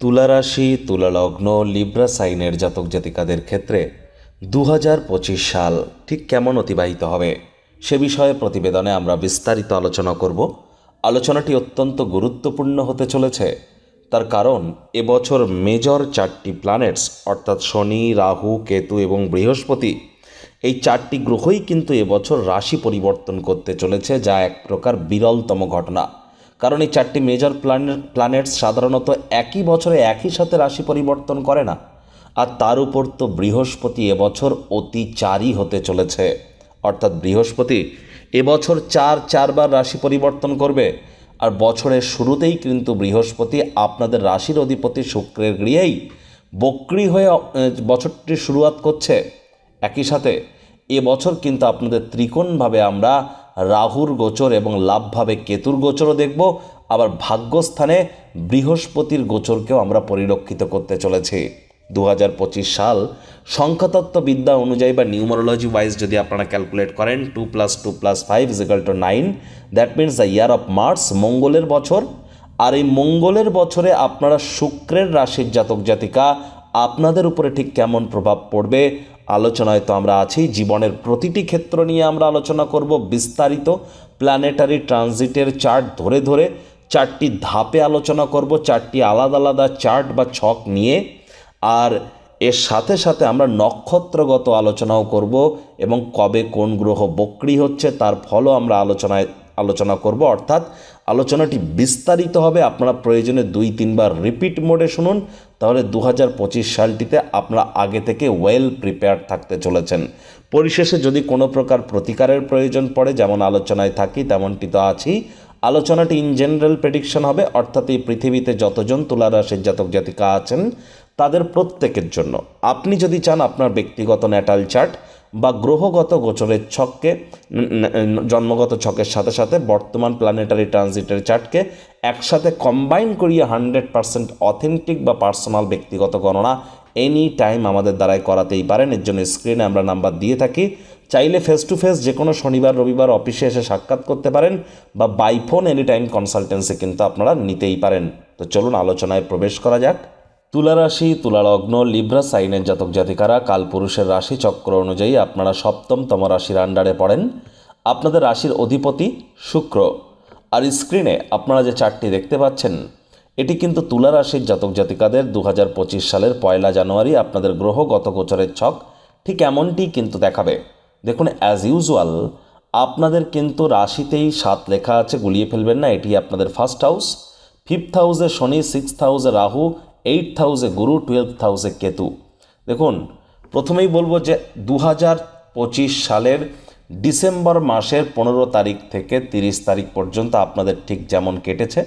তুলা রাশি, তুলা লগ্ন, লিব্রা সাইনের জাতক জাতিকাদের ক্ষেত্রে 2025 সাল ঠিক কেমন অতিবাহিত হবে সে বিষয়ে প্রতিবেদনে আমরা বিস্তারিত আলোচনা করব। আলোচনাটি অত্যন্ত গুরুত্বপূর্ণ হতে চলেছে, তার কারণ এবছর মেজর 4টি প্ল্যানেটস অর্থাৎ শনি, রাহু, কেতু এবং বৃহস্পতি, এই 4টি গ্রহই কিন্তু এবছর রাশি পরিবর্তন করতে চলেছে, যা এক প্রকার বিরলতম ঘটনা। কারণ এই 4টি মেজর প্ল্যানেটস সাধারণত একই বছরে একই সাথে রাশি পরিবর্তন করে না। আর তার উপর তো বৃহস্পতি এবছর অতিচারী হতে চলেছে, অর্থাৎ বৃহস্পতি এবছর চারবার রাশি পরিবর্তন করবে। আর বছরের শুরুতেই কিন্তু বৃহস্পতি আপনাদের রাশির অধিপতি শুক্রের গৃহেই বক্রী হয়ে বছরটি শুরুয়াত করছে। একই সাথে এবছর কিন্তু আপনাদের ত্রিকোণভাবে আমরা রাহুর গোচর এবং লাভভাবে কেতুর গোচরও দেখব। আবার ভাগ্যস্থানে বৃহস্পতির গোচরকেও আমরা পরিলক্ষিত করতে চলেছি। 2025 সাল সংখ্যাতত্ত্ববিদ্যা অনুযায়ী বা নিউমারোলজি ওয়াইজ যদি আপনারা ক্যালকুলেট করেন 2 + 2 + 5 = 9, that means the year of Mars, মঙ্গলের বছর। আর এই মঙ্গলের বছরে আপনারা শুক্রের রাশির জাতক জাতিকা, আপনাদের উপরে ঠিক কেমন প্রভাব পড়বে আলোচনায় তো আমরা আছি। জীবনের প্রতিটি ক্ষেত্র নিয়ে আমরা আলোচনা করব বিস্তারিত। প্ল্যানেটারি ট্রানজিটের চার্ট ধরে ধরে 4টি ধাপে আলোচনা করব, 4টি আলাদা আলাদা চার্ট বা ছক নিয়ে। আর এর সাথে সাথে আমরা নক্ষত্রগত আলোচনাও করব এবং কবে কোন গ্রহ বক্রী হচ্ছে তার ফলও আমরা আলোচনা করব। অর্থাৎ আলোচনাটি বিস্তারিত হবে। আপনারা প্রয়োজনে 2-3 বার রিপিট মোডে শুনুন, তাহলে 2025 সালটিতে আপনারা আগে থেকে ওয়েল প্রিপেয়ার্ড থাকতে চলেছেন। পরিশেষে যদি কোনো প্রকার প্রতিকারের প্রয়োজন পড়ে, যেমন আলোচনায় থাকি তেমনটি তো আছেই, আলোচনাটি ইন জেনারেল প্রেডিকশন হবে, অর্থাৎ এই পৃথিবীতে যতজন তুলা রাশির জাতক জাতিকা আছেন তাদের প্রত্যেকের জন্য। আপনি যদি চান আপনার ব্যক্তিগত ন্যাটাল চার্ট বা গ্রহগত গোচরের ছককে, জন্মগত ছকের সাথে সাথে বর্তমান প্ল্যানেটারি ট্রানজিটের চার্টকে একসাথে কম্বাইন করিয়ে 100% অথেন্টিক বা পার্সোনাল ব্যক্তিগত গণনা এনি টাইম আমাদের দ্বারাই করাতেই পারেন। এর জন্য স্ক্রিনে আমরা নাম্বার দিয়ে থাকি। চাইলে ফেস টু ফেস যে কোনো শনিবার রবিবার অফিসে এসে সাক্ষাৎ করতে পারেন, বা by phone any time consultancy কিন্তু আপনারা নিতেই পারেন। তো চলুন আলোচনায় প্রবেশ করা যাক। তুলা রাশি, তুলা লগ্ন, লিব্রা সাইনের জাতক জাতিকারা, কালপুরুষের রাশি চক্র অনুযায়ী আপনারা সপ্তমতম রাশির আন্ডারে পড়েন। আপনাদের রাশির অধিপতি শুক্র। আর স্ক্রিনে আপনারা যে চার্টটি দেখতে পাচ্ছেন, এটি কিন্তু তুলা রাশির জাতক জাতিকাদের 2025 সালের 1 জানুয়ারি আপনাদের গ্রহগত গোচরের ছক ঠিক এমনটি কিন্তু দেখাবে। দেখুন, অ্যাজ ইউজুয়াল আপনাদের কিন্তু রাশিতেই 7 লেখা আছে, গুলিয়ে ফেলবেন না। এটি আপনাদের ফার্স্ট হাউস, 5th হাউসে শনি, 6th হাউসে রাহু, 8th হাউসে গুরু, 12th হাউসে কেতু। দেখুন, প্রথমেই বলবো যে 2025 সালের ডিসেম্বর মাসের 15 তারিখ থেকে 30 তারিখ পর্যন্ত আপনাদের ঠিক যেমন কেটেছে,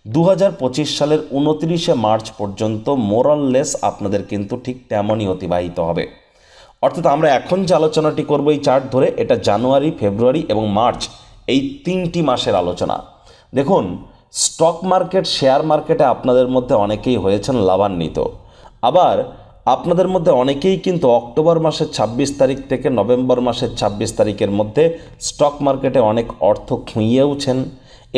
2025 সালের 29 মার্চ পর্যন্ত মোরাললেস আপনাদের কিন্তু ঠিক তেমনই অতিবাহিত হবে। অর্থাৎ আমরা এখন যে আলোচনাটি করব এই চার্ট ধরে, এটা জানুয়ারি, ফেব্রুয়ারি এবং মার্চ এই 3টি মাসের আলোচনা। দেখুন, স্টক মার্কেট, শেয়ার মার্কেটে আপনাদের মধ্যে অনেকেই হয়েছেন লাভান্বিত। আবার আপনাদের মধ্যে অনেকেই কিন্তু অক্টোবর মাসের 26 তারিখ থেকে নভেম্বর মাসের 26 তারিখের মধ্যে স্টক মার্কেটে অনেক অর্থ খুইয়েওছেন।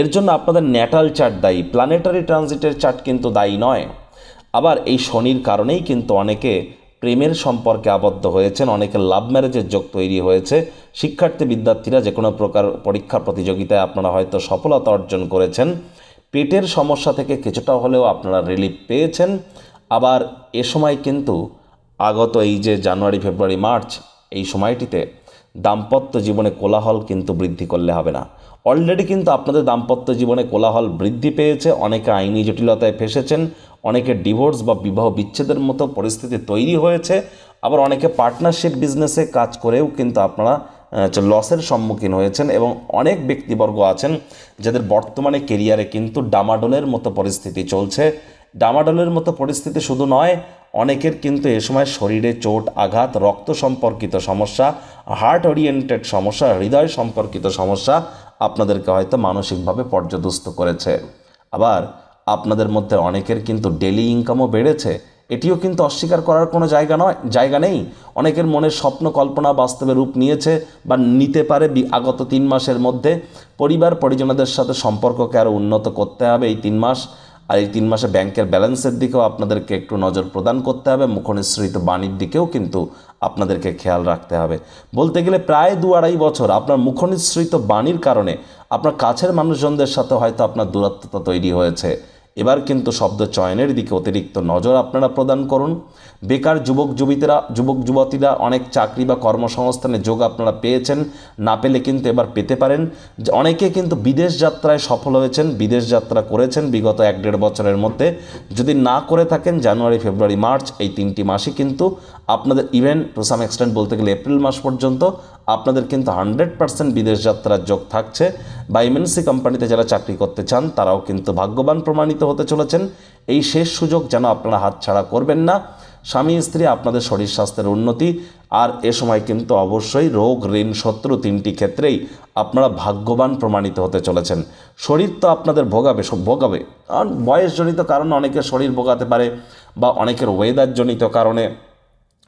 এর জন্য আপনাদের ন্যাটাল চার্ট দায়ী, প্ল্যানেটারি ট্রানজিটের চার্ট কিন্তু দায়ী নয়। আবার এই শনির কারণেই কিন্তু অনেকে প্রেমের সম্পর্কে আবদ্ধ হয়েছেন, অনেকে লাভ ম্যারেজের যোগ তৈরি হয়েছে। শিক্ষার্থী বিদ্যার্থীরা যে কোনো প্রকার পরীক্ষা প্রতিযোগিতায় আপনারা হয়তো সফলতা অর্জন করেছেন। পেটের সমস্যা থেকে কিছুটা হলেও আপনারা রিলিফ পেয়েছেন। আবার এ সময় কিন্তু আগত এই যে জানুয়ারি, ফেব্রুয়ারি, মার্চ এই সময়টিতে দাম্পত্য জীবনে কোলাহল কিন্তু বৃদ্ধি করলে হবে না। অলরেডি কিন্তু আপনাদের দাম্পত্য জীবনে কোলাহল বৃদ্ধি পেয়েছে, অনেকে আইনি জটিলতায় ফেসেছেন, অনেকে ডিভোর্স বা বিবাহ বিচ্ছেদের মতো পরিস্থিতি তৈরি হয়েছে। আবার অনেকে পার্টনারশিপ বিজনেসে কাজ করেও কিন্তু আপনারা লসের সম্মুখীন হয়েছেন। এবং অনেক ব্যক্তিবর্গ আছেন যাদের বর্তমানে কেরিয়ারে কিন্তু ডামাডোলের মতো পরিস্থিতি চলছে। ডামাডোলের মতো পরিস্থিতি শুধু নয়, অনেকের কিন্তু এ সময় শরীরে চোট আঘাত, রক্ত সম্পর্কিত সমস্যা, হার্ট ওরিয়েন্টেড সমস্যা, হৃদয় সম্পর্কিত সমস্যা আপনাদেরকে হয়তো মানসিকভাবে পর্যদস্ত করেছে। আবার আপনাদের মধ্যে অনেকের কিন্তু ডেলি ইনকামও বেড়েছে, এটিও কিন্তু অস্বীকার করার কোনো জায়গা নেই। অনেকের মনের স্বপ্ন কল্পনা বাস্তবে রূপ নিয়েছে বা নিতে পারে আগত 3 মাসের মধ্যে। পরিবার পরিজনদের সাথে সম্পর্ককে আরও উন্নত করতে হবে এই 3 মাস। আর এই 3 মাসে ব্যাংকের ব্যালেন্সের দিকেও আপনাদেরকে একটু নজর প্রদান করতে হবে, মুখনিসৃত বাণীর দিকেও কিন্তু আপনাদেরকে খেয়াল রাখতে হবে। বলতে গেলে প্রায় 2-2.5 বছর আপনার মুখনিসৃত বাণীর কারণে আপনার কাছের মানুষজনদের সাথে হয়তো আপনার দূরত্বতা তৈরি হয়েছে। এবার কিন্তু শব্দ চয়নের দিকে অতিরিক্ত নজর আপনারা প্রদান করুন। বেকার যুবক যুবতীরা অনেক চাকরি বা কর্মসংস্থানের যোগ আপনারা পেয়েছেন, না পেলে কিন্তু এবার পেতে পারেন। অনেকে কিন্তু বিদেশ যাত্রায় সফল হয়েছেন, বিদেশ যাত্রা করেছেন বিগত 1-1.5 বছরের মধ্যে। যদি না করে থাকেন, জানুয়ারি, ফেব্রুয়ারি, মার্চ এই 3টি মাসই কিন্তু আপনাদের, ইভেন টু সাম এক্সটেন্ট বলতে গেলে এপ্রিল মাস পর্যন্ত আপনাদের কিন্তু 100% বিদেশ যাত্রার যোগ থাকছে। বা এমএনসি কোম্পানিতে যারা চাকরি করতে চান তারাও কিন্তু ভাগ্যবান প্রমাণিত হতে চলেছেন। এই শেষ সুযোগ যেন আপনারা হাতছাড়া করবেন না। স্বামী স্ত্রী আপনাদের শরীর স্বাস্থ্যের উন্নতি, আর এ সময় কিন্তু অবশ্যই রোগ, ঋণ, শত্রু 3টি ক্ষেত্রেই আপনারা ভাগ্যবান প্রমাণিত হতে চলেছেন। শরীর তো আপনাদের ভোগাবে, কারণ বয়সজনিত কারণে অনেকের শরীর ভোগাতে পারে, বা অনেকের ওয়েদারজনিত কারণে,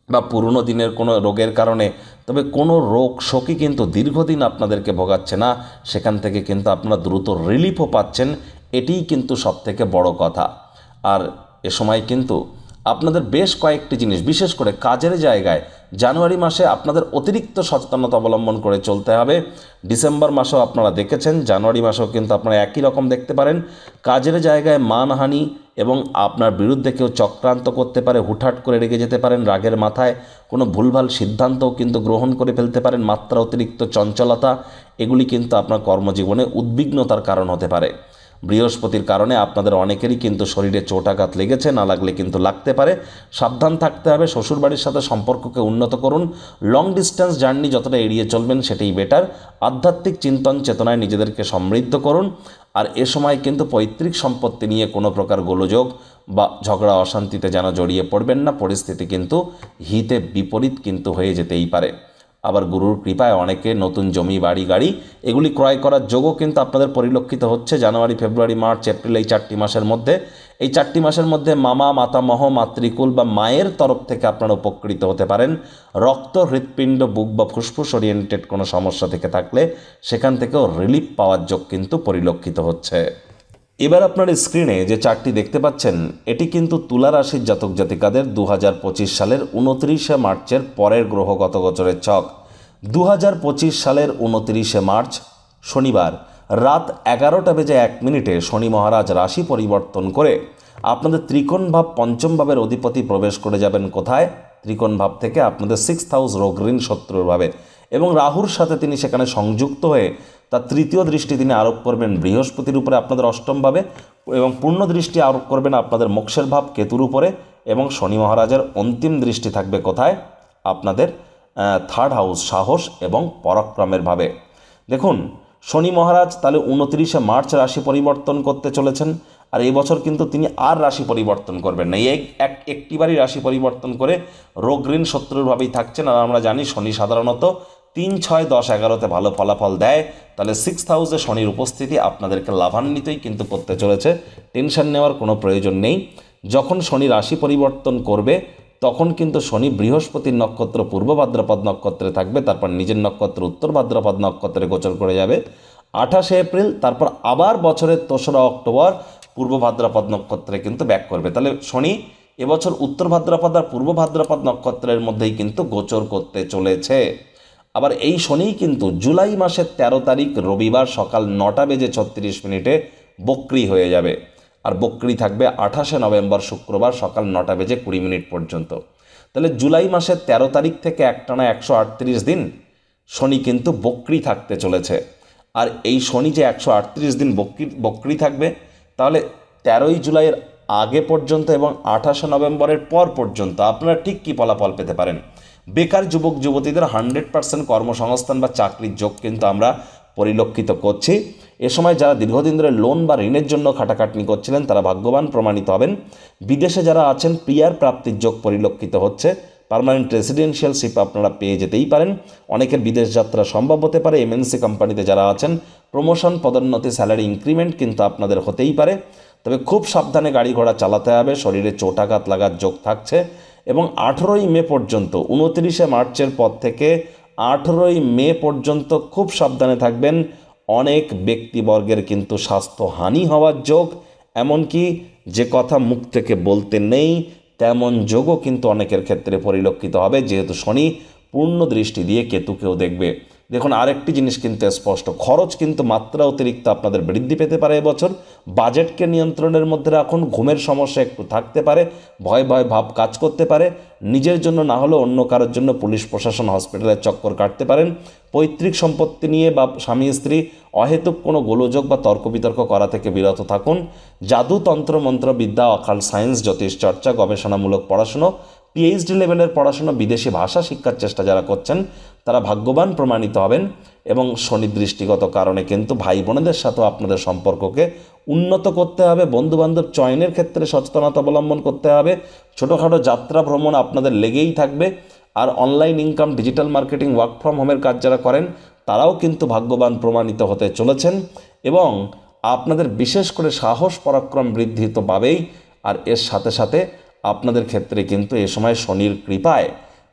বা পুরনো দিনের কোনো রোগের কারণে। তবে কোনো রোগ শোকই কিন্তু দীর্ঘদিন আপনাদেরকে ভোগাচ্ছে না, সেখান থেকে কিন্তু আপনারা দ্রুত রিলিফও পাচ্ছেন। এটিই কিন্তু সবথেকে বড় কথা। আর এ সময় কিন্তু আপনাদের বেশ কয়েকটি জিনিস, বিশেষ করে কাজের জায়গায় জানুয়ারি মাসে আপনাদের অতিরিক্ত সচেতনতা অবলম্বন করে চলতে হবে। ডিসেম্বর মাসেও আপনারা দেখেছেন, জানুয়ারি মাসেও কিন্তু আপনারা একই রকম দেখতে পারেন। কাজের জায়গায় মানহানি এবং আপনার বিরুদ্ধে কেউ চক্রান্ত করতে পারে, হুটহাট করে রেগে যেতে পারেন, রাগের মাথায় কোনো ভুলভাল সিদ্ধান্তও কিন্তু গ্রহণ করে ফেলতে পারেন। মাত্রা অতিরিক্ত চঞ্চলতা, এগুলি কিন্তু আপনার কর্মজীবনে উদ্বিগ্নতার কারণ হতে পারে। বৃহস্পতির কারণে আপনাদের অনেকেরই কিন্তু শরীরে চোটাঘাত লেগেছে, না লাগলে কিন্তু লাগতে পারে। সাবধান থাকতে হবে। শ্বশুরবাড়ির সাথে সম্পর্ককে উন্নত করুন। লং ডিস্টেন্স জার্নি যতটা এড়িয়ে চলবেন সেটাই বেটার। আধ্যাত্মিক চিন্তন চেতনায় নিজেদেরকে সমৃদ্ধ করুন। আর এ সময় কিন্তু পৈতৃক সম্পত্তি নিয়ে কোনো প্রকার গোলযোগ বা ঝগড়া অশান্তিতে যেন জড়িয়ে পড়বেন না। পরিস্থিতি কিন্তু হিতে বিপরীত কিন্তু হয়ে যেতেই পারে। আবার গুরুর কৃপায় অনেকে নতুন জমি, বাড়ি, গাড়ি এগুলি ক্রয় করার যোগও কিন্তু আপনাদের পরিলক্ষিত হচ্ছে জানুয়ারি, ফেব্রুয়ারি, মার্চ, এপ্রিল এই 4টি মাসের মধ্যে। এই 4টি মাসের মধ্যে মামা, মাতামহ, মাতৃকুল বা মায়ের তরফ থেকে আপনারা উপকৃত হতে পারেন। রক্ত, হৃৎপিণ্ড, বুক বা ফুসফুস ওরিয়েন্টেড কোনো সমস্যা থেকে থাকলে সেখান থেকেও রিলিফ পাওয়ার যোগ কিন্তু পরিলক্ষিত হচ্ছে। এবার আপনার স্ক্রিনে যে চার্টটি দেখতে পাচ্ছেন, এটি কিন্তু তুলা রাশির জাতক জাতিকাদের 2025 সালের 29শে মার্চের পরের গ্রহগত গোচরের ছক। 2025 সালের 29শে মার্চ শনিবার রাত 11:01 শনি মহারাজ রাশি পরিবর্তন করে আপনাদের ত্রিকোণ ভাব, পঞ্চম ভাবের অধিপতি প্রবেশ করে যাবেন কোথায়? ত্রিকোণ ভাব থেকে আপনাদের 6th হাউস, রোগ, ঋণ, শত্রুর ভাবে, এবং রাহুর সাথে তিনি সেখানে সংযুক্ত হয়ে তার তৃতীয় দৃষ্টি তিনি আরোপ করবেন বৃহস্পতির উপরে আপনাদের অষ্টম ভাবে, এবং পূর্ণ দৃষ্টি আরোপ করবেন আপনাদের মোক্ষের ভাব কেতুর উপরে, এবং শনি মহারাজের অন্তিম দৃষ্টি থাকবে কোথায়? আপনাদের 3rd হাউস, সাহস এবং পরাক্রমের ভাবে। দেখুন, শনি মহারাজ তাহলে 29শে মার্চ রাশি পরিবর্তন করতে চলেছেন। আর এই বছর কিন্তু তিনি আর রাশি পরিবর্তন করবেন না, একটিবারই রাশি পরিবর্তন করে রোগ, ঋণ, শত্রুর ভাবেই থাকছেন। আর আমরা জানি শনি সাধারণত 3, 6, 10, 11তে ভালো ফলাফল দেয়। তাহলে 6th হাউসে শনির উপস্থিতি আপনাদেরকে লাভান্বিতই কিন্তু করতে চলেছে। টেনশন নেওয়ার কোনো প্রয়োজন নেই। যখন শনি রাশি পরিবর্তন করবে তখন কিন্তু শনি বৃহস্পতির নক্ষত্র পূর্ব ভাদ্রপদ নক্ষত্রে থাকবে, তারপর নিজের নক্ষত্র উত্তর ভাদ্রপদ নক্ষত্রে গোচর করে যাবে 28শে এপ্রিল, তারপর আবার বছরের 3রা অক্টোবর পূর্ব ভাদ্রপদ নক্ষত্রে কিন্তু ব্যাক করবে। তাহলে শনি এবছর উত্তর ভাদ্রপদ আর পূর্ব ভাদ্রপদ নক্ষত্রের মধ্যেই কিন্তু গোচর করতে চলেছে। আবার এই শনিই কিন্তু জুলাই মাসের 13 তারিখ রবিবার সকাল 9:36 বক্রী হয়ে যাবে। আর বক্রী থাকবে 28শে নভেম্বর শুক্রবার সকাল 9:20 পর্যন্ত। তাহলে জুলাই মাসের 13 তারিখ থেকে একটানা 138 দিন শনি কিন্তু বক্রী থাকতে চলেছে। আর এই শনি যে 138 দিন বক্রী থাকবে, তাহলে 13ই জুলাইয়ের আগে পর্যন্ত এবং 28শে নভেম্বরের পর পর্যন্ত আপনারা ঠিক কী ফলাফল পেতে পারেন? বেকার যুবক যুবতীদের 100% কর্মসংস্থান বা চাকরির যোগ কিন্তু আমরা পরিলক্ষিত করছি। এ সময় যারা দীর্ঘদিন ধরে লোন বা ঋণের জন্য খাটাখাটনি করছিলেন তারা ভাগ্যবান প্রমাণিত হবেন। বিদেশে যারা আছেন পিআর প্রাপ্তির যোগ পরিলক্ষিত হচ্ছে। পার্মানেন্ট রেসিডেন্সিয়ালশিপ আপনারা পেয়ে যেতেই পারেন। অনেকের বিদেশ যাত্রা সম্ভব হতে পারে। এমএনসি কোম্পানিতে যারা আছেন প্রমোশন, পদোন্নতি, স্যালারি ইনক্রিমেন্ট কিন্তু আপনাদের হতেই পারে। তবে খুব সাবধানে গাড়ি ঘোড়া চালাতে হবে। শরীরে চোটাঘাত লাগার যোগ থাকছে। এবং 18ই মে পর্যন্ত, 29শে মার্চের পর থেকে 18ই মে পর্যন্ত খুব সাবধানে থাকবেন। অনেক ব্যক্তিবর্গের কিন্তু স্বাস্থ্যহানি হওয়ার যোগ, এমনকি যে কথা মুখ থেকে বলতে নেই তেমন যোগও কিন্তু অনেকের ক্ষেত্রে পরিলক্ষিত হবে, যেহেতু শনি পূর্ণ দৃষ্টি দিয়ে কেতুকেও দেখবে। দেখুন, আরেকটি জিনিস কিন্তু স্পষ্ট, খরচ কিন্তু মাত্রা অতিরিক্ত আপনাদের বৃদ্ধি পেতে পারে এবছর। বাজেটকে নিয়ন্ত্রণের মধ্যে রাখুন। ঘুমের সমস্যা একটু থাকতে পারে, ভয় ভয় ভাব কাজ করতে পারে। নিজের জন্য না হলেও অন্য কারোর জন্য পুলিশ প্রশাসন, হসপিটালের চক্কর কাটতে পারেন। পৈতৃক সম্পত্তি নিয়ে বা স্বামী স্ত্রী অহেতুক কোনো গোলযোগ বা তর্ক বিতর্ক করা থেকে বিরত থাকুন। জাদু, তন্ত্র, মন্ত্র বিদ্যা, অকাল্ট সায়েন্স, জ্যোতিষ চর্চা, গবেষণামূলক পড়াশুনো, পিএইচডি লেভেলের পড়াশোনা, বিদেশি ভাষা শিক্ষার চেষ্টা যারা করছেন তারা ভাগ্যবান প্রমাণিত হবেন। এবং শনি দৃষ্টিগত কারণে কিন্তু ভাই বোনেদের সাথেও আপনাদের সম্পর্ককে উন্নত করতে হবে। বন্ধুবান্ধব চয়নের ক্ষেত্রে সচেতনতা অবলম্বন করতে হবে। ছোটোখাটো যাত্রা ভ্রমণ আপনাদের লেগেই থাকবে। আর online income, digital marketing, work from হোমের কাজ যারা করেন তারাও কিন্তু ভাগ্যবান প্রমাণিত হতে চলেছেন। এবং আপনাদের বিশেষ করে সাহস পরাক্রম বৃদ্ধি তো পাবেই। আর এর সাথে সাথে আপনাদের ক্ষেত্রে কিন্তু এ সময় শনির কৃপায়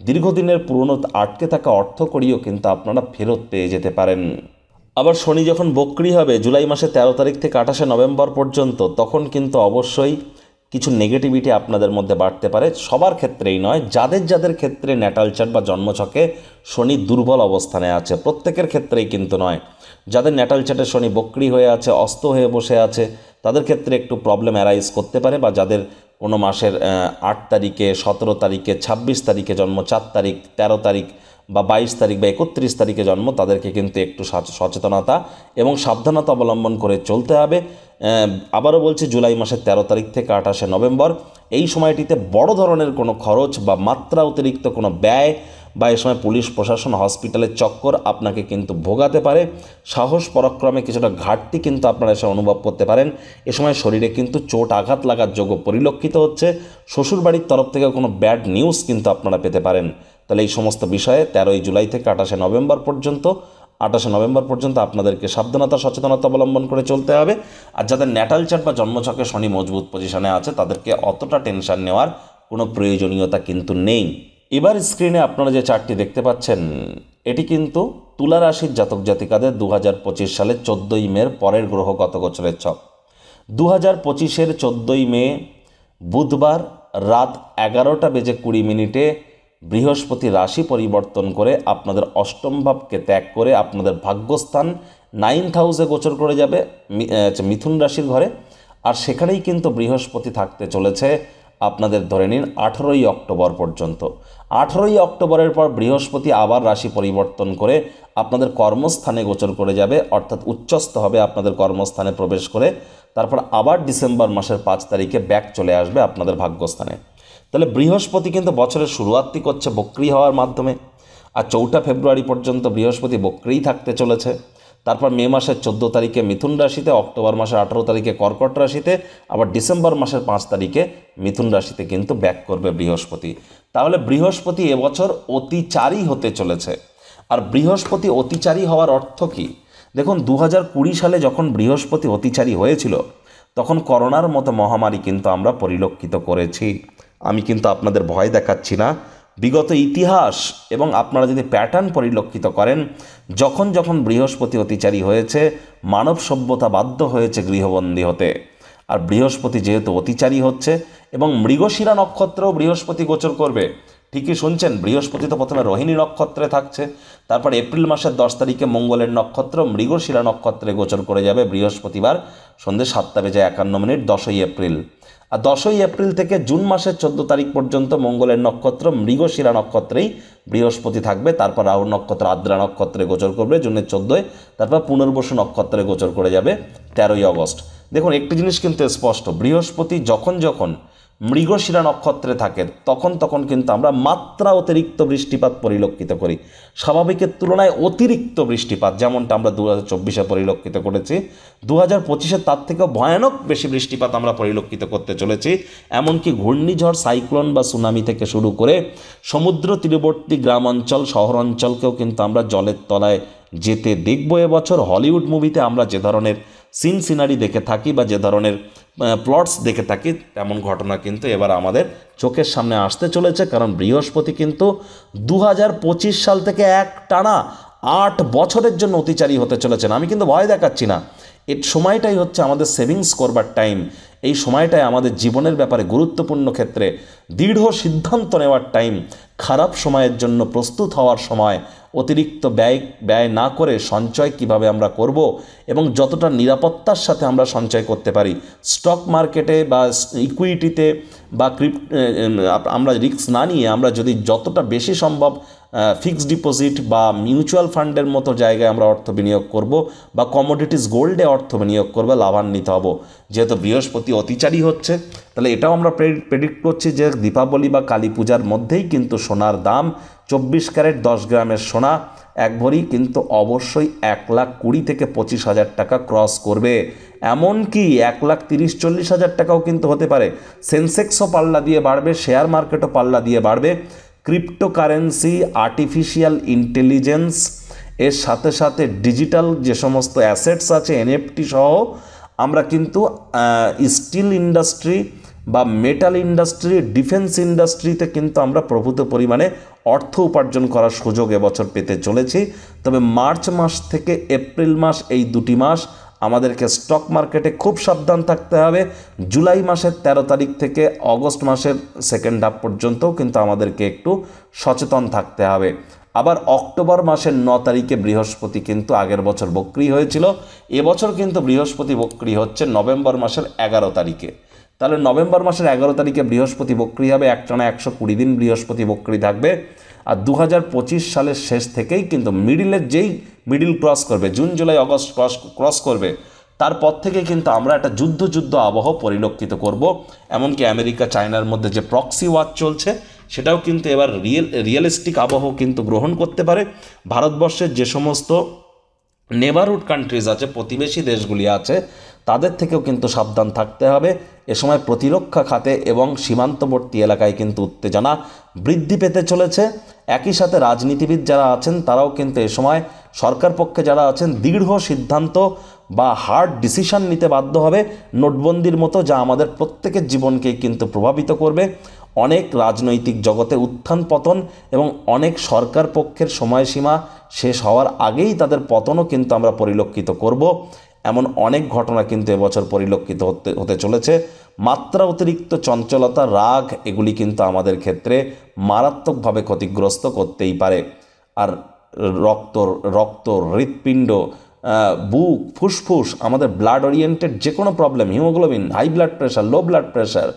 দীর্ঘদিনের পুরনো আটকে থাকা অর্থকড়িও কিন্তু আপনারা ফেরত পেয়ে যেতে পারেন। আবার শনি যখন বক্রি হবে জুলাই মাসে 13 তারিখ থেকে 28 নভেম্বর পর্যন্ত, তখন কিন্তু অবশ্যই কিছু নেগেটিভিটি আপনাদের মধ্যে বাড়তে পারে। সবার ক্ষেত্রেই নয়, যাদের যাদের ক্ষেত্রে ন্যাটাল চার্ট বা জন্মছকে শনি দুর্বল অবস্থানে আছে প্রত্যেকের ক্ষেত্রেই কিন্তু নয়। যাদের ন্যাটাল চার্টে শনি বক্রি হয়ে আছে, অস্ত হয়ে বসে আছে, তাদের ক্ষেত্রে একটু প্রবলেম অ্যারাইজ করতে পারে। বা যাদের কোনো মাসের 8 তারিখে, 17 তারিখে, 26 তারিখে জন্ম, 4 তারিখ, 13 তারিখ বা 22 তারিখ বা 31 তারিখে জন্ম, তাদেরকে কিন্তু একটু সচেতনতা এবং সাবধানতা অবলম্বন করে চলতে হবে। আবারও বলছি, জুলাই মাসের 13 তারিখ থেকে 28 নভেম্বর এই সময়টিতে বড় ধরনের কোনো খরচ বা মাত্রা অতিরিক্ত কোনো ব্যয় বা এ সময় পুলিশ প্রশাসন, হসপিটালের চক্কর আপনাকে কিন্তু ভোগাতে পারে। সাহস পরাক্রমে কিছুটা ঘাটতি কিন্তু আপনারা এসে অনুভব করতে পারেন। এ সময় শরীরে কিন্তু চোট আঘাত লাগার যোগ্য পরিলক্ষিত হচ্ছে। শ্বশুরবাড়ির তরফ থেকে কোনো ব্যাড নিউজ কিন্তু আপনারা পেতে পারেন। তাহলে এই সমস্ত বিষয়ে 13 জুলাই থেকে 28 নভেম্বর পর্যন্ত আপনাদেরকে সাবধানতা, সচেতনতা অবলম্বন করে চলতে হবে। আর যাদের ন্যাটাল চার্ট বা জন্মছকে শনি মজবুত পজিশনে আছে তাদেরকে অতটা টেনশন নেওয়ার কোনো প্রয়োজনীয়তা কিন্তু নেই। এবার স্ক্রিনে আপনারা যে চার্টটি দেখতে পাচ্ছেন এটি কিন্তু তুলা রাশির জাতক জাতিকাদের 2025 সালের 14ই মের পরের গ্রহগত গোচরের ছক। 2025-এর 14ই মে বুধবার রাত 11:20 বৃহস্পতি রাশি পরিবর্তন করে আপনাদের অষ্টম ভাবকে ত্যাগ করে আপনাদের ভাগ্যস্থান 9th হাউসে গোচর করে যাবে, মিথুন রাশির ঘরে। আর সেখানেই কিন্তু বৃহস্পতি থাকতে চলেছে আপনাদের ধরে নিন 18ই অক্টোবর পর্যন্ত। 18ই অক্টোবরের পর বৃহস্পতি আবার রাশি পরিবর্তন করে আপনাদের কর্মস্থানে গোচর করে যাবে, অর্থাৎ উচ্চস্থ হবে আপনাদের কর্মস্থানে প্রবেশ করে। তারপর আবার ডিসেম্বর মাসের 5 তারিখে ব্যাক চলে আসবে আপনাদের ভাগ্যস্থানে। তাহলে বৃহস্পতি কিন্তু বছরের শুরুয়াতই করছে বক্রি হওয়ার মাধ্যমে। আর 4 ফেব্রুয়ারি পর্যন্ত বৃহস্পতি বক্রিই থাকতে চলেছে। তারপর মে মাসের 14 তারিখে মিথুন রাশিতে, অক্টোবর মাসের 18 তারিখে কর্কট রাশিতে, আবার ডিসেম্বর মাসের 5 তারিখে মিথুন রাশিতে কিন্তু ব্যাক করবে বৃহস্পতি। তাহলে বৃহস্পতি এবছর অতিচারী হতে চলেছে। আর বৃহস্পতি অতিচারী হওয়ার অর্থ কী? দেখুন, 2020 সালে যখন বৃহস্পতি অতিচারী হয়েছিল তখন করোনার মতো মহামারী কিন্তু আমরা পরিলক্ষিত করেছি। আমি কিন্তু আপনাদের ভয় দেখাচ্ছি না। বিগত ইতিহাস এবং আপনারা যদি প্যাটার্ন পরিলক্ষিত করেন, যখন যখন বৃহস্পতি অতিচারী হয়েছে মানব সভ্যতা বাধ্য হয়েছে গৃহবন্দী হতে। আর বৃহস্পতি যেহেতু অতিচারী হচ্ছে এবং মৃগশিরা নক্ষত্রেও বৃহস্পতি গোচর করবে, ঠিকই শুনছেন, বৃহস্পতি তো প্রথমে রোহিণী নক্ষত্রে থাকছে, তারপর এপ্রিল মাসের 10 তারিখে মঙ্গলের নক্ষত্র মৃগশিরা নক্ষত্রে গোচর করে যাবে বৃহস্পতিবার সন্ধ্যে 7:51 10ই এপ্রিল। আর 10ই এপ্রিল থেকে জুন মাসের 14 তারিখ পর্যন্ত মঙ্গলের নক্ষত্র মৃগশিরা নক্ষত্রেই বৃহস্পতি থাকবে। তারপর রাহু নক্ষত্র আদ্রা নক্ষত্রে গোচর করবে জুনের 14। তারপর পুনর্বসু নক্ষত্রে গোচর করে যাবে 13ই অগস্ট। দেখুন, একটি জিনিস কিন্তু স্পষ্ট, বৃহস্পতি যখন যখন মৃগশিরা নক্ষত্রে থাকে তখন তখন কিন্তু আমরা মাত্রা অতিরিক্ত বৃষ্টিপাত পরিলক্ষিত করি। স্বাভাবিকের তুলনায় অতিরিক্ত বৃষ্টিপাত, যেমনটা আমরা 2024-এ পরিলক্ষিত করেছি, 2025-এ তার থেকেও ভয়ানক বেশি বৃষ্টিপাত আমরা পরিলক্ষিত করতে চলেছি। এমনকি ঘূর্ণিঝড়, সাইক্লোন বা সুনামি থেকে শুরু করে সমুদ্র তীরবর্তী গ্রাম অঞ্চল, শহর অঞ্চলকেও কিন্তু আমরা জলের তলায় যেতে দেখব এবছর। হলিউড মুভিতে আমরা যে ধরনের সিন সিনারি দেখে থাকি বা যে ধরনের প্লটস দেখে থাকি তেমন ঘটনা কিন্তু এবার আমাদের চোখের সামনে আসতে চলেছে। কারণ বৃহস্পতি কিন্তু 2025 সাল থেকে এক টানা 8 বছরের জন্য অতিচারী হতে চলেছেন। আমি কিন্তু ভয় দেখাচ্ছি না, এই সময়টাই হচ্ছে আমাদের সেভিংস করবার টাইম। এই সময়টায় আমাদের জীবনের ব্যাপারে গুরুত্বপূর্ণ ক্ষেত্রে দৃঢ় সিদ্ধান্ত নেওয়ার টাইম। খারাপ সময়ের জন্য প্রস্তুত হওয়ার সময়। অতিরিক্ত ব্যয় না করে সঞ্চয় কিভাবে আমরা করব এবং যতটা নিরাপত্তার সাথে আমরা সঞ্চয় করতে পারি। স্টক মার্কেটে বা ইকুইটিতে বা আমরা রিস্ক না নিয়ে আমরা যদি যতটা বেশি সম্ভব ফিক্সড ডিপোজিট বা মিউচুয়াল ফান্ডের মতো জায়গায় আমরা অর্থ বিনিয়োগ করব বা কমোডিটিস গোল্ডে অর্থ বিনিয়োগ করবে, লাভান্বিত হব। যেহেতু বৃহস্পতি অতিচারী হচ্ছে, তাহলে এটাও আমরা প্রেডিক্ট করছি যে দীপাবলি বা কালী পূজার মধ্যেই কিন্তু সোনার দাম 24 ক্যারেট 10 গ্রামের সোনা এক ভরি কিন্তু অবশ্যই 1,20,000 থেকে 25,000 টাকা ক্রস করবে। এমনকি 1,30,40,000 টাকাও কিন্তু হতে পারে। সেন্সেক্সও পাল্লা দিয়ে বাড়বে, শেয়ার মার্কেটও পাল্লা দিয়ে বাড়বে। ক্রিপ্টোকারেন্সি, আর্টিফিশিয়াল ইন্টেলিজেন্স এর সাথে সাথে ডিজিটাল যে সমস্ত অ্যাসেটস আছে NFT সহ আমরা কিন্তু স্টিল ইন্ডাস্ট্রি বা মেটাল ইন্ডাস্ট্রি, ডিফেন্স ইন্ডাস্ট্রিতে কিন্তু আমরা প্রভূত পরিমাণে অর্থ উপার্জন করার সুযোগ এবছর পেতে চলেছি। তবে মার্চ মাস থেকে এপ্রিল মাস, এই দুটি মাস আমাদেরকে স্টক মার্কেটে খুব সাবধান থাকতে হবে। জুলাই মাসের 13 তারিখ থেকে অগস্ট মাসের সেকেন্ড হাফ পর্যন্তও কিন্তু আমাদেরকে একটু সচেতন থাকতে হবে। আবার অক্টোবর মাসের 9 তারিখে বৃহস্পতি কিন্তু আগের বছর বক্রি হয়েছিল, এবছর কিন্তু বৃহস্পতি বক্রি হচ্ছে নভেম্বর মাসের 11 তারিখে। তাহলে নভেম্বর মাসের 11 তারিখে বৃহস্পতি বক্রি হবে, একটানা 120 দিন বৃহস্পতি বক্রি থাকবে। আর 2025 সালের শেষ থেকেই কিন্তু মিডিল ক্রস করবে, জুন জুলাই আগস্ট ক্রস করবে, তারপর থেকে কিন্তু আমরা একটা যুদ্ধ আবহ পরিলক্ষিত করব। এমনকি আমেরিকা চায়নার মধ্যে যে প্রক্সি ওয়ার চলছে সেটাও কিন্তু এবার রিয়েলিস্টিক আবহ কিন্তু গ্রহণ করতে পারে। ভারতবর্ষের যে সমস্ত নেবারহুড কান্ট্রিজ আছে, প্রতিবেশী দেশগুলি আছে, তাদের থেকেও কিন্তু সাবধান থাকতে হবে। এ সময় প্রতিরক্ষা খাতে এবং সীমান্তবর্তী এলাকায় কিন্তু উত্তেজনা বৃদ্ধি পেতে চলেছে। একই সাথে রাজনীতিবিদ যারা আছেন তারাও কিন্তু এ সময় সরকার পক্ষে যারা আছেন দৃঢ় সিদ্ধান্ত বা হার্ড ডিসিশন নিতে বাধ্য হবে, নোটবন্দির মতো, যা আমাদের প্রত্যেকের জীবনকে কিন্তু প্রভাবিত করবে। অনেক রাজনৈতিক জগতে উত্থান পতন এবং অনেক সরকার পক্ষের সময়সীমা শেষ হওয়ার আগেই তাদের পতনও কিন্তু আমরা পরিলক্ষিত করব। এমন অনেক ঘটনা কিন্তু এবছর পরিলক্ষিত হতে চলেছে। মাত্রা অতিরিক্ত চঞ্চলতা, রাগ, এগুলি কিন্তু আমাদের ক্ষেত্রে মারাত্মকভাবে ক্ষতিগ্রস্ত করতেই পারে। আর রক্ত হৃৎপিণ্ড, বুক, ফুসফুস, আমাদের ব্লাড ওরিয়েন্টেড যে কোনো problem, haemoglobin, high blood pressure, low blood pressure,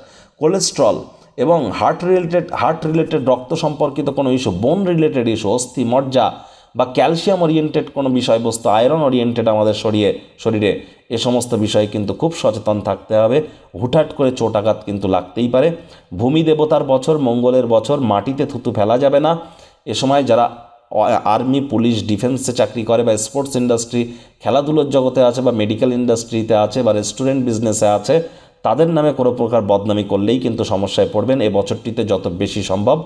cholesterol এবং হার্ট রিলেটেড রক্ত সম্পর্কিত কোনো ইস্যু, বোন রিলেটেড ইস্যু, অস্থি মজ্জা বা ক্যালসিয়াম ওরিয়েন্টেড কোনো বিষয়বস্তু, আয়রন ওরিয়েন্টেড আমাদের শরীরে, এ সমস্ত বিষয়ে কিন্তু খুব সচেতন থাকতে হবে। হুটহাট করে চোট আঘাত কিন্তু লাগতেই পারে। ভূমি দেবতার বছর, মঙ্গলের বছর, মাটিতে থুতু ফেলা যাবে না। এ সময় যারা আর্মি, পুলিশ, ডিফেন্সে চাকরি করে বা স্পোর্টস ইন্ডাস্ট্রি, খেলাধুলোর জগতে আছে বা মেডিকেল ইন্ডাস্ট্রিতে আছে বা রেস্টুরেন্ট বিজনেসে আছে, তাদের নামে কোনো প্রকার বদনামি করলেই কিন্তু সমস্যায় পড়বেন। এই বছরটিতে যত বেশি সম্ভব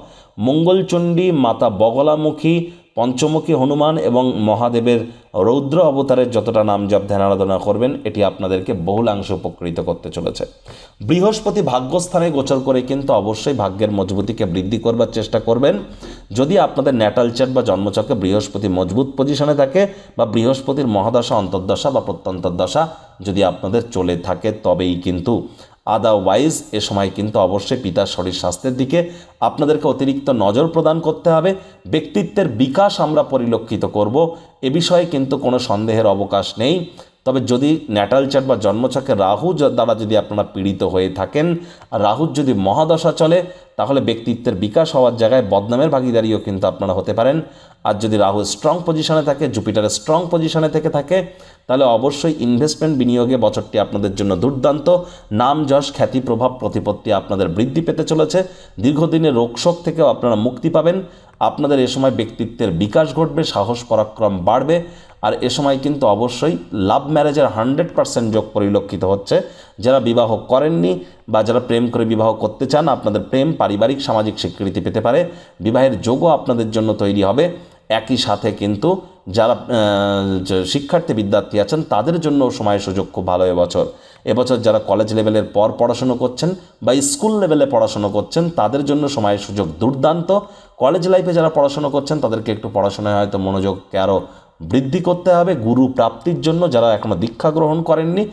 মঙ্গলচণ্ডী, মাতা বগলামুখী, পঞ্চমুখী হনুমান এবং মহাদেবের রৌদ্র অবতারের যতটা নাম জপ ধ্যান আরাধনা করবেন, এটি আপনাদেরকে বহুলাংশে উপকৃত করতে চলেছে। বৃহস্পতি ভাগ্যস্থানে গোচর করে কিন্তু অবশ্যই ভাগ্যের মজবুতিকে বৃদ্ধি করবার চেষ্টা করবেন। যদি আপনাদের ন্যাটাল চার্ট বা জন্মচক্রে বৃহস্পতি মজবুত পজিশনে থাকে বা বৃহস্পতির মহাদশা, অন্তর্দশা বা প্রত্যন্তর্দশা যদি আপনাদের চলে থাকে, তবেই কিন্তু। আদারওয়াইজ এ সময় কিন্তু অবশ্যই পিতার শরীর স্বাস্থ্যের দিকে আপনাদেরকে অতিরিক্ত নজর প্রদান করতে হবে। ব্যক্তিত্বের বিকাশ আমরা পরিলক্ষিত করব, এ বিষয়ে কিন্তু কোনো সন্দেহের অবকাশ নেই। তবে যদি ন্যাটাল চার্ট বা জন্মছকে রাহু দ্বারা যদি আপনারা পীড়িত হয়ে থাকেন, আর রাহুর যদি মহাদশা চলে, তাহলে ব্যক্তিত্বের বিকাশ হওয়ার জায়গায় বদনামের ভাগীদারিও কিন্তু আপনারা হতে পারেন। আর যদি রাহু স্ট্রং পজিশনে থাকে, জুপিটারের স্ট্রং পজিশনে থেকে থাকে, তাহলে অবশ্যই ইনভেস্টমেন্ট বিনিয়োগে বছরটি আপনাদের জন্য দুর্দান্ত। নাম, যশ, খ্যাতি, প্রভাব, প্রতিপত্তি আপনাদের বৃদ্ধি পেতে চলেছে। দীর্ঘদিনের রোগশোক থেকেও আপনারা মুক্তি পাবেন। আপনাদের এ সময় ব্যক্তিত্বের বিকাশ ঘটবে, সাহস পরাক্রম বাড়বে। আর এ সময় কিন্তু অবশ্যই লাভ ম্যারেজের 100% যোগ পরিলক্ষিত হচ্ছে। যারা বিবাহ করেননি বা যারা প্রেম করে বিবাহ করতে চান, আপনাদের প্রেম পারিবারিক সামাজিক স্বীকৃতি পেতে পারে, বিবাহের যোগও আপনাদের জন্য তৈরি হবে। একই সাথে কিন্তু যারা শিক্ষার্থী বিদ্যার্থী আছেন তাদের জন্য সময় সুযোগ খুব ভালো এবছর যারা কলেজ লেভেলের পর পড়াশুনো করছেন বা স্কুল লেভেলে পড়াশুনো করছেন, তাদের জন্য সময় সুযোগ দুর্দান্ত। কলেজ লাইফে যারা পড়াশুনো করছেন তাদেরকে একটু পড়াশোনায় হয়তো মনোযোগকে আরও বৃদ্ধি করতে হবে। গুরু প্রাপ্তির জন্য যারা এখনও দীক্ষা গ্রহণ করেননি,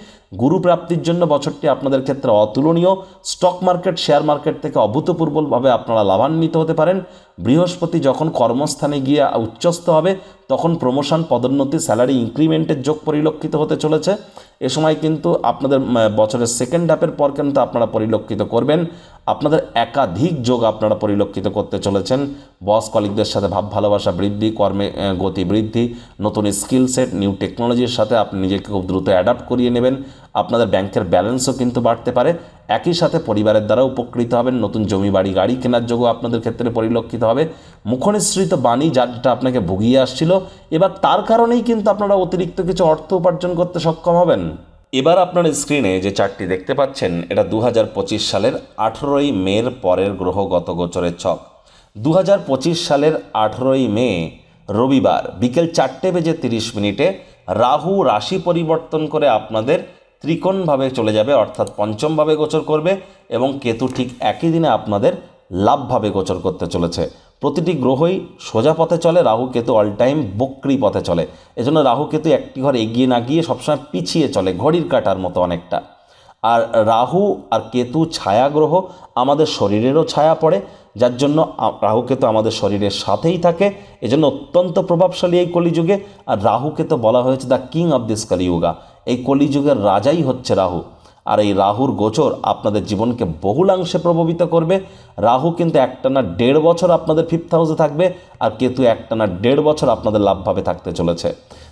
গুরু প্রাপ্তির জন্য বছরটি আপনাদের ক্ষেত্রে অতুলনীয়। স্টক মার্কেট, শেয়ার মার্কেট থেকে অভূতপূর্বভাবে আপনারা লাভান্বিত হতে পারেন। বৃহস্পতি যখন কর্মস্থানে গিয়ে উচ্চস্থ হবে তখন প্রমোশন, পদোন্নতি, স্যালারি ইনক্রিমেন্টের যোগ পরিলক্ষিত হতে চলেছে। এ সময় কিন্তু আপনাদের বছরের সেকেন্ড হাফের পর কিন্তু আপনারা পরিলক্ষিত করবেন আপনাদের একাধিক যোগ আপনারা পরিলক্ষিত করতে চলেছেন। বস কলিগদের সাথে ভাব ভালোবাসা বৃদ্ধি, কর্মে গতি বৃদ্ধি, নতুন স্কিল সেট, নিউ টেকনোলজির সাথে আপনি নিজেকে খুব দ্রুত অ্যাডাপ্ট করিয়ে নেবেন। আপনাদের ব্যাংকের ব্যালেন্সও কিন্তু বাড়তে পারে। একই সাথে পরিবারের দ্বারা উপকৃত হবেন। নতুন জমি বাড়ি গাড়ি কেনার যোগও আপনাদের ক্ষেত্রে পরিলক্ষিত হবে। মুখনিসৃত বাণী যেটা আপনাকে ভুগিয়ে আসছিল, এবার তার কারণেই কিন্তু আপনারা অতিরিক্ত কিছু অর্থ উপার্জন করতে সক্ষম হবেন। এবার আপনার স্ক্রিনে যে চার্টটি দেখতে পাচ্ছেন, এটা 2025 সালের 18ই মের পরের গ্রহগত গোচরের ছক। 2025 সালের 18ই মে রবিবার বিকেল 4:30 রাহু রাশি পরিবর্তন করে আপনাদের ত্রিকোণভাবে চলে যাবে, অর্থাৎ পঞ্চমভাবে গোচর করবে, এবং কেতু ঠিক একই দিনে আপনাদের লাভভাবে গোচর করতে চলেছে। প্রতিটি গ্রহই সোজা পথে চলে, রাহু কেতু অল টাইম বক্রি পথে চলে। এজন্য রাহু কেতু একটি ঘর এগিয়ে না গিয়ে সবসময় পিছিয়ে চলে, ঘড়ির কাঁটার মতো অনেকটা। আর রাহু আর কেতু ছায়া গ্রহ, আমাদের শরীরেরও ছায়া পড়ে, যার জন্য রাহু কেতু আমাদের শরীরের সাথেই থাকে। এজন্য অত্যন্ত প্রভাবশালী এই কলিযুগে। আর রাহুকে তো বলা হয়েছে the king of this Kaliyuga, এই কলিযুগের রাজাই হচ্ছে রাহু। আর এই রাহুর গোচর আপনাদের জীবনকে বহুলাংশে প্রভাবিত করবে। রাহু কিন্তু একটানা 1.5 বছর আপনাদের 5th হাউসে থাকবে, আর কেতু একটানা 1.5 বছর আপনাদের লাভভাবে থাকতে চলেছে।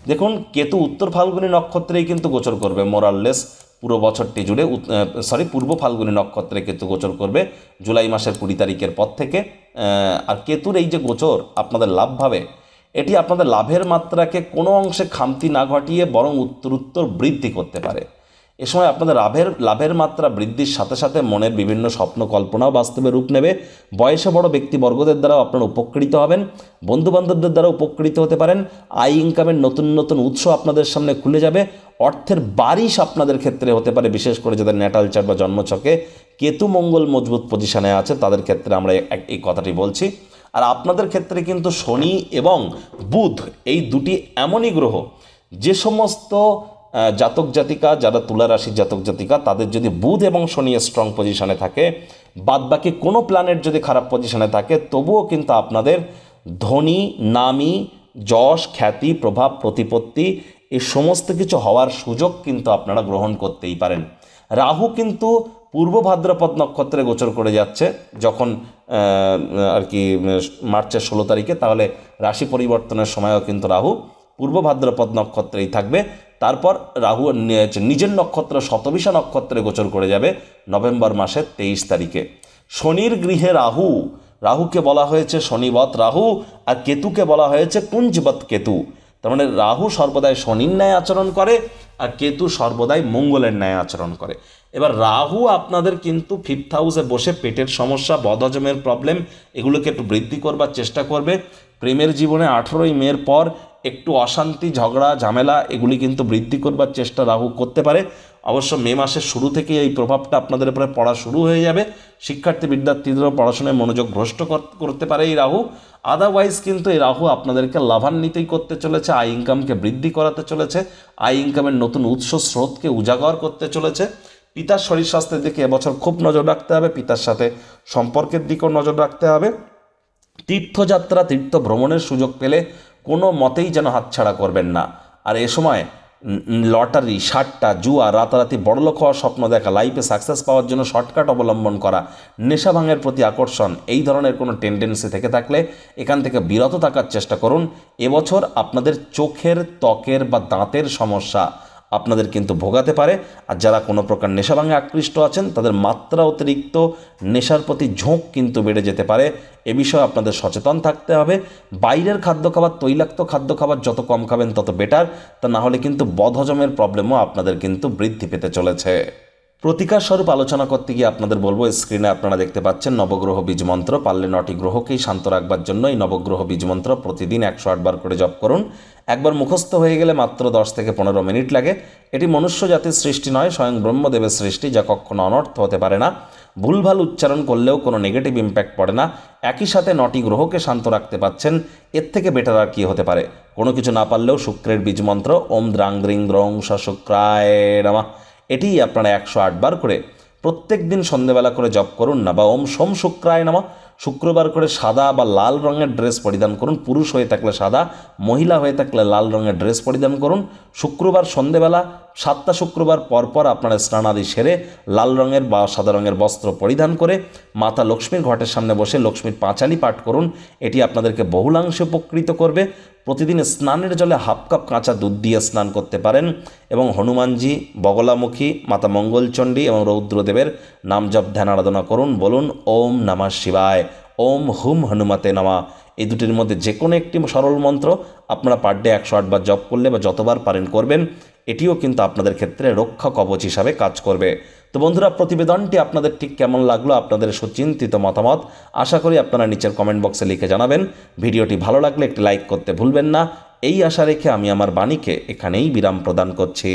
দেখুন, কেতু উত্তর ফাল্গুনী নক্ষত্রেই কিন্তু গোচর করবে মোরাললেস পুরো বছরটি জুড়ে। পূর্ব ফাল্গুনী নক্ষত্রে কেতু গোচর করবে জুলাই মাসের 20 তারিখের পর থেকে। আর কেতুর এই যে গোচর আপনাদের লাভভাবে, এটি আপনাদের লাভের মাত্রাকে কোনো অংশে খামতি না ঘটিয়ে বরং উত্তরোত্তর বৃদ্ধি করতে পারে। এ সময় আপনাদের লাভের মাত্রা বৃদ্ধির সাথে সাথে মনের বিভিন্ন স্বপ্ন কল্পনাও বাস্তবে রূপ নেবে। বয়সে বড় ব্যক্তিবর্গদের দ্বারাও আপনারা উপকৃত হবেন, বন্ধুবান্ধবদের দ্বারা উপকৃত হতে পারেন। আয় ইনকামের নতুন নতুন উৎস আপনাদের সামনে খুলে যাবে। অর্থের বারিশ আপনাদের ক্ষেত্রে হতে পারে, বিশেষ করে যাদের ন্যাটাল চার্ট বা জন্মছকে কেতু মঙ্গল মজবুত পজিশনে আছে তাদের ক্ষেত্রে আমরা এই কথাটি বলছি। আর আপনাদের ক্ষেত্রে কিন্তু শনি এবং বুধ এই দুটি এমনই গ্রহ, যে সমস্ত জাতক জাতিকা যারা তুলা রাশির জাতক জাতিকা তাদের যদি বুধ এবং শনি স্ট্রং পজিশনে থাকে, বাদবাকি কোনো প্ল্যানেট যদি খারাপ পজিশনে থাকে, তবুও কিন্তু আপনাদের ধনী, নামী, যশ, খ্যাতি, প্রভাব, প্রতিপত্তি এই সমস্ত কিছু হওয়ার সুযোগ কিন্তু আপনারা গ্রহণ করতেই পারেন। রাহু কিন্তু পূর্ব ভাদ্রপদ নক্ষত্রে গোচর করে যাচ্ছে যখন আর কি মার্চের 16 তারিখে, তাহলে রাশি পরিবর্তনের সময়ও কিন্তু রাহু পূর্ব ভাদ্রপদ নক্ষত্রেই থাকবে। তারপর রাহু নিজের নক্ষত্র শতবিশা নক্ষত্রে গোচর করে যাবে নভেম্বর মাসের 23 তারিখে। শনির গৃহে রাহুকে বলা হয়েছে শনিবৎ রাহু, আর কেতুকে বলা হয়েছে কুঞ্জবৎ কেতু। তার মানে রাহু সর্বদাই শনির ন্যায় আচরণ করে, আর কেতু সর্বদাই মঙ্গলের ন্যায় আচরণ করে। এবার রাহু আপনাদের কিন্তু 5th হাউসে বসে পেটের সমস্যা, বদহজমের প্রবলেম, এগুলোকে একটু বৃদ্ধি করবার চেষ্টা করবে। প্রেমের জীবনে 18ই মের পর একটু অশান্তি, ঝগড়া, ঝামেলা এগুলি কিন্তু বৃদ্ধি করবার চেষ্টা রাহু করতে পারে। অবশ্য মে মাসের শুরু থেকে এই প্রভাবটা আপনাদের উপরে পড়া শুরু হয়ে যাবে। শিক্ষার্থী বিদ্যার্থীদেরও পড়াশোনায় মনোযোগ ভ্রষ্ট করতে পারে এই রাহু। আদারওয়াইজ কিন্তু এই রাহু আপনাদেরকে লাভান্বিতই করতে চলেছে, আয় ইনকামকে বৃদ্ধি করাতে চলেছে, আয় ইনকামের নতুন উৎস স্রোতকে উজাগর করতে চলেছে। পিতার শরীর স্বাস্থ্যের দিকে এবছর খুব নজর রাখতে হবে, পিতার সাথে সম্পর্কের দিকেও নজর রাখতে হবে। তীর্থযাত্রা, তীর্থ ভ্রমণের সুযোগ পেলে কোনো মতেই যেন হাতছাড়া করবেন না। আর এ সময় লটারি, সাট্টা, জুয়া, রাতারাতি বড়লোক হওয়ার স্বপ্ন দেখা, লাইফে সাকসেস পাওয়ার জন্য শর্টকাট অবলম্বন করা, নেশা ভাঙের প্রতি আকর্ষণ, এই ধরনের কোনো টেন্ডেন্সি থেকে থাকলে এখান থেকে বিরত থাকার চেষ্টা করুন। এবছর আপনাদের চোখের, ত্বকের বা দাঁতের সমস্যা আপনাদের কিন্তু ভোগাতে পারে। আর যারা কোনো প্রকার নেশা ভাঙে আকৃষ্ট আছেন তাদের মাত্রা অতিরিক্ত নেশার প্রতি ঝোঁক কিন্তু বেড়ে যেতে পারে। এ বিষয়ে আপনাদের সচেতন থাকতে হবে। বাইরের খাদ্য খাবার, তৈলাক্ত খাদ্য খাবার যত কম খাবেন তত বেটার, তা না হলে কিন্তু বদহজমের প্রবলেমও আপনাদের কিন্তু বৃদ্ধি পেতে চলেছে। প্রতিকার স্বরূপ আলোচনা করতে গিয়ে আপনাদের বলবো, স্ক্রিনে আপনারা দেখতে পাচ্ছেন নবগ্রহ বীজ মন্ত্র। পারলে 9টি গ্রহকেই শান্ত রাখবার জন্য এই নবগ্রহ বীজ মন্ত্র প্রতিদিন 108 বার করে জপ করুন। একবার মুখস্থ হয়ে গেলে মাত্র 10 থেকে 15 মিনিট লাগে। এটি মনুষ্য জাতির সৃষ্টি নয়, স্বয়ং ব্রহ্মদেবের সৃষ্টি, যা কখনো অনর্থ হতে পারে না। ভুলভাল উচ্চারণ করলেও কোনো নেগেটিভ ইম্প্যাক্ট পড়ে না। একই সাথে 9টি গ্রহকে শান্ত রাখতে পাচ্ছেন, এর থেকে বেটার আর কি হতে পারে। কোনো কিছু না পারলেও শুক্রের বীজ মন্ত্র ওম দ্রাং দ্রিং দ্রং স শুক্রায় নমঃ, এটি আপনারা 108 বার করে প্রত্যেক দিন সন্ধ্যেবেলা করে জপ করুন না। বা ওম সোম শুক্রায় নমঃ, শুক্রবার করে সাদা বা লাল রঙের ড্রেস পরিধান করুন। পুরুষ হয়ে থাকলে সাদা, মহিলা হয়ে থাকলে লাল রঙের ড্রেস পরিধান করুন। শুক্রবার সন্ধ্যেবেলা 7টা শুক্রবার পরপর আপনারা স্নানাদি সেরে লাল রঙের বা সাদা রঙের বস্ত্র পরিধান করে মাতা লক্ষ্মীর ঘটের সামনে বসে লক্ষ্মীর পাঁচালি পাঠ করুন। এটি আপনাদেরকে বহুলাংশে উপকৃত করবে। প্রতিদিন স্নানের জলে হাফ কাপ কাঁচা দুধ দিয়ে স্নান করতে পারেন এবং হনুমানজি, বগলামুখী, মাতা মঙ্গলচণ্ডী এবং রৌদ্রদেবের নাম জপ ধ্যান আরাধনা করুন। বলুন ওম নমঃ শিবায়, ওম হুম হনুমতে নমঃ। এই দুটির মধ্যে যে কোনো একটি সরল মন্ত্র আপনারা পার ডে 108 বার জপ করলে বা যতবার পারেন করবেন, এটিও কিন্তু আপনাদের ক্ষেত্রে রক্ষা কবচ হিসাবে কাজ করবে। তো বন্ধুরা, প্রতিবেদনটি আপনাদের ঠিক কেমন লাগলো, আপনাদের সুচিন্তিত মতামত আশা করি আপনারা নিচের কমেন্ট বক্সে লিখে জানাবেন। ভিডিওটি ভালো লাগলে একটি লাইক করতে ভুলবেন না। এই আশা রেখে আমি আমার বাণীকে এখানেই বিরাম প্রদান করছি।